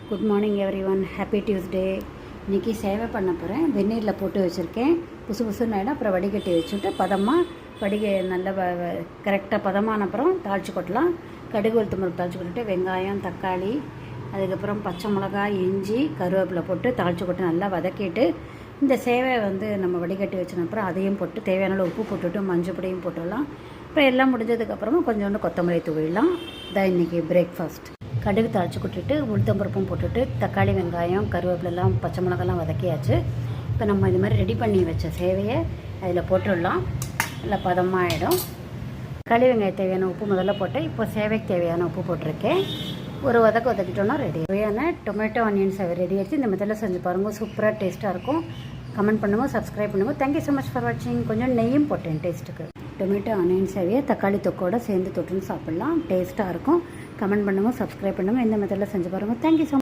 Good morning every one, happy Tuesday. இன்றைக்கி சேவை பண்ண போகிறேன். வெந்நீரில் போட்டு வச்சுருக்கேன். புசு புசுன்னு ஆகிடும். அப்புறம் வடிகட்டி வச்சுட்டு பதமாக நல்ல கரெக்டாக பதமான அப்புறம் தாளித்து கொட்டலாம். கடுகு உளுத்தம்பருப்பு தாளித்து கொட்டிட்டு வெங்காயம், தக்காளி, அதுக்கப்புறம் பச்சை மிளகாய், இஞ்சி, கருவேப்பிலை போட்டு தாளித்து கொட்டு நல்லா வதக்கிட்டு இந்த சேவை நம்ம வடிகட்டி வச்சின அப்புறம் அதையும் போட்டு தேவையான உப்பு போட்டுவிட்டு மஞ்சள் பொடியும் போட்டுடலாம். அப்புறம் எல்லாம் முடிஞ்சதுக்கப்புறமா கொஞ்சோண்டு கொத்தமல்லி தூவிடலாம். இதான் இன்றைக்கி பிரேக்ஃபாஸ்ட். கடுகு தாளித்து கொட்டிட்டு உளுத்தம்பருப்பும் போட்டுட்டு தக்காளி, வெங்காயம், கருவேப்பிலெல்லாம், பச்சை மிளகாலாம் வதக்கியாச்சு. இப்போ நம்ம இது மாதிரி ரெடி பண்ணி வச்ச சேவையை அதில் போட்டுடலாம். நல்லா பதமாகிடும். தக்காளி, வெங்காயம் தேவையான உப்பு முதல்ல போட்டேன். இப்போ சேவைக்கு தேவையான உப்பு போட்டிருக்கேன். ஒரு வதக்கிட்டோன்னா ரெடி. தேவையான டொமேட்டோ ஆனியன் சேவை ரெடி ஆகிடுச்சு. இந்த மெத்தடில் செஞ்சு பாருங்கள். சூப்பராக டேஸ்ட்டாக இருக்கும். கமெண்ட் பண்ணுங்கள், சப்ஸ்கிரைப் பண்ணுங்கள். தேங்க்யூ ஸோ மச் ஃபார் வாட்சிங். கொஞ்சம் நெய்யும் போட்டேன் டேஸ்ட்டுக்கு. டொமேட்டோ ஆனியன் சேவையை தக்காளி தொக்கோடு சேர்ந்து தொட்டுன்னு சாப்பிட்லாம். டேஸ்ட்டாக இருக்கும். கமெண்ட் பண்ணுங்கள், சப்ஸ்கிரைப் பண்ணுங்கள். இந்த மெத்தடில் செஞ்சு பாருங்கள். Thank you so much.